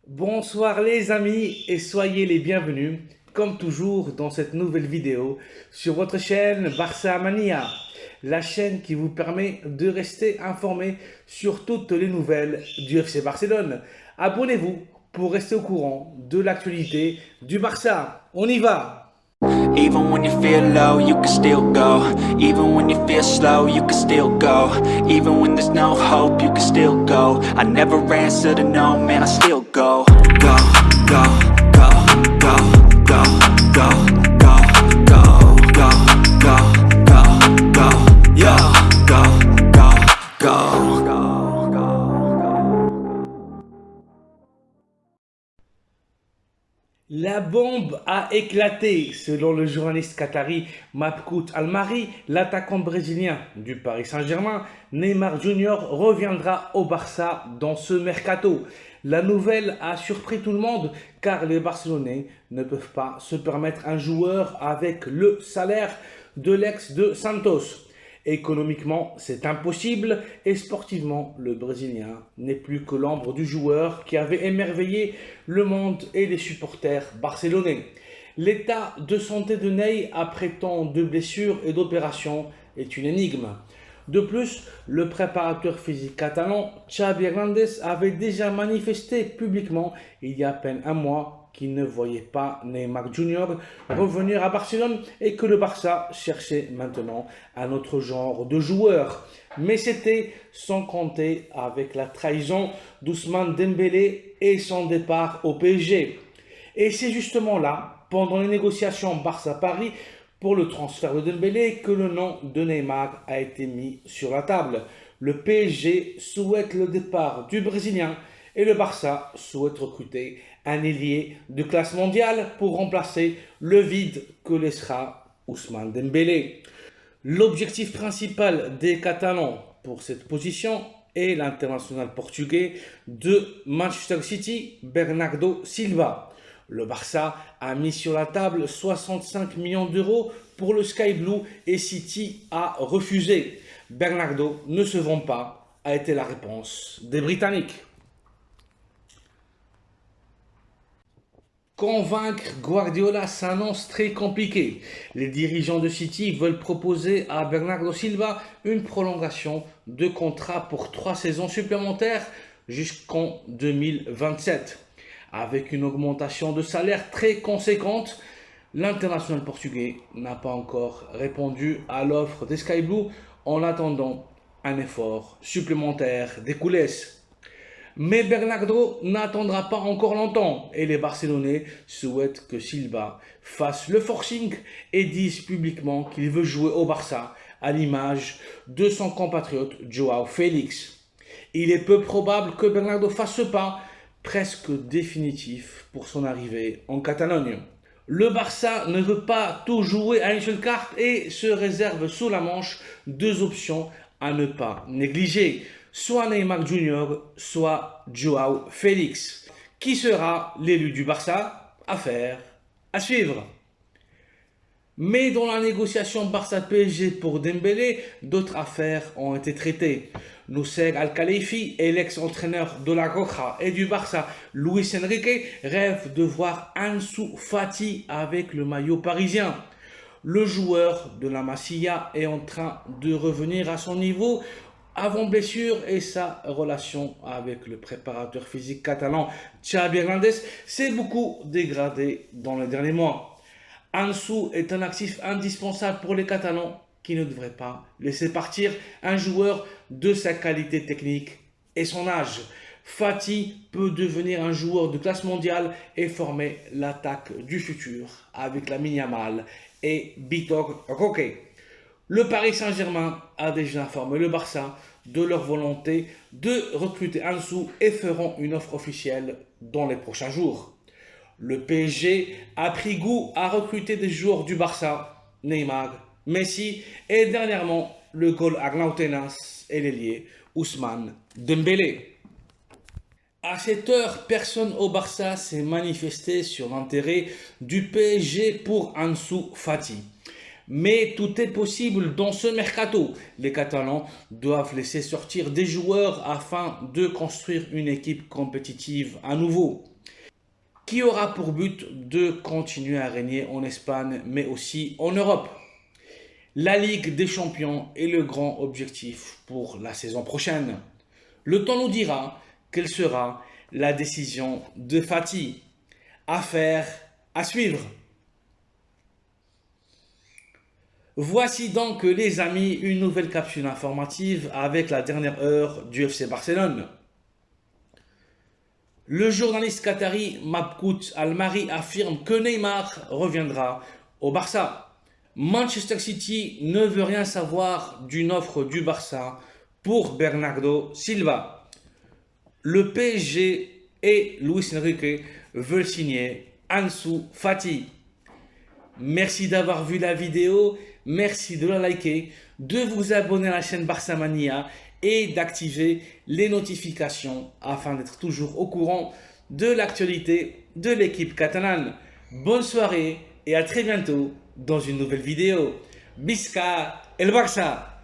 Bonsoir les amis et soyez les bienvenus, comme toujours dans cette nouvelle vidéo sur votre chaîne Barça Mania, la chaîne qui vous permet de rester informé sur toutes les nouvelles du FC Barcelone. Abonnez-vous pour rester au courant de l'actualité du Barça. On y va! Even when you feel low, you can still go. Even when you feel slow, you can still go. Even when there's no hope, you can still go. I never answer to no, man, I still go. Go, go, go, go, go, go, go, go, go, go, go, go, yo, go, go, go, go. La bombe a éclaté, selon le journaliste qatari Mabkout Almari, l'attaquant brésilien du Paris Saint-Germain, Neymar Jr. reviendra au Barça dans ce mercato. La nouvelle a surpris tout le monde car les Barcelonais ne peuvent pas se permettre un joueur avec le salaire de l'ex de Santos. Économiquement, c'est impossible et sportivement, le Brésilien n'est plus que l'ombre du joueur qui avait émerveillé le monde et les supporters barcelonais. L'état de santé de Ney après tant de blessures et d'opérations est une énigme. De plus, le préparateur physique catalan Xavi Hernández avait déjà manifesté publiquement il y a à peine un mois qu'il ne voyait pas Neymar Jr. revenir à Barcelone et que le Barça cherchait maintenant un autre genre de joueur. Mais c'était sans compter avec la trahison d'Ousmane Dembélé et son départ au PSG. Et c'est justement là, pendant les négociations Barça-Paris, pour le transfert de Dembélé que le nom de Neymar a été mis sur la table. Le PSG souhaite le départ du Brésilien et le Barça souhaite recruter un ailier de classe mondiale pour remplacer le vide que laissera Ousmane Dembélé. L'objectif principal des Catalans pour cette position est l'international portugais de Manchester City, Bernardo Silva. Le Barça a mis sur la table 65 millions d'euros pour le Sky Blue et City a refusé. Bernardo ne se vend pas, a été la réponse des Britanniques. Convaincre Guardiola s'annonce très compliqué. Les dirigeants de City veulent proposer à Bernardo Silva une prolongation de contrat pour 3 saisons supplémentaires jusqu'en 2027. Avec une augmentation de salaire très conséquente, l'international portugais n'a pas encore répondu à l'offre des Sky Blue en attendant un effort supplémentaire des coulisses. Mais Bernardo n'attendra pas encore longtemps et les Barcelonais souhaitent que Silva fasse le forcing et dise publiquement qu'il veut jouer au Barça à l'image de son compatriote Joao Félix. Il est peu probable que Bernardo fasse ce pas presque définitif pour son arrivée en Catalogne. Le Barça ne veut pas tout jouer à une seule carte et se réserve sous la manche 2 options à ne pas négliger. Soit Neymar Jr., soit Joao Félix. Qui sera l'élu du Barça? Affaire à suivre. Mais dans la négociation Barça-PSG pour Dembélé, d'autres affaires ont été traitées. Noussair Al-Khelaïfi et l'ex-entraîneur de la Roja et du Barça, Luis Enrique, rêvent de voir Ansu Fati avec le maillot parisien. Le joueur de la Masia est en train de revenir à son niveau avant blessure et sa relation avec le préparateur physique catalan Xavi Hernández s'est beaucoup dégradée dans les derniers mois. Ansu est un actif indispensable pour les Catalans qui ne devraient pas laisser partir un joueur de sa qualité technique et son âge. Fati peut devenir un joueur de classe mondiale et former l'attaque du futur avec Lamine Yamal et Vitor Roque. Le Paris Saint-Germain a déjà informé le Barça de leur volonté de recruter Ansu et feront une offre officielle dans les prochains jours. Le PSG a pris goût à recruter des joueurs du Barça, Neymar, Messi et dernièrement le goal Arnautenas et l'ailier Ousmane Dembélé. À cette heure, personne au Barça s'est manifesté sur l'intérêt du PSG pour Ansu Fati. Mais tout est possible dans ce mercato. Les Catalans doivent laisser sortir des joueurs afin de construire une équipe compétitive à nouveau. qui aura pour but de continuer à régner en Espagne, mais aussi en Europe. La Ligue des Champions est le grand objectif pour la saison prochaine. Le temps nous dira quelle sera la décision de Fatih. Affaire à suivre. Voici donc les amis une nouvelle capsule informative avec la dernière heure du FC Barcelone. Le journaliste qatari Mabkout Al-Mari affirme que Neymar reviendra au Barça. Manchester City ne veut rien savoir d'une offre du Barça pour Bernardo Silva. Le PSG et Luis Enrique veulent signer Ansu Fati. Merci d'avoir vu la vidéo, merci de la liker, de vous abonner à la chaîne Barça Mania et d'activer les notifications afin d'être toujours au courant de l'actualité de l'équipe catalane. Bonne soirée et à très bientôt dans une nouvelle vidéo. Visca el Barça!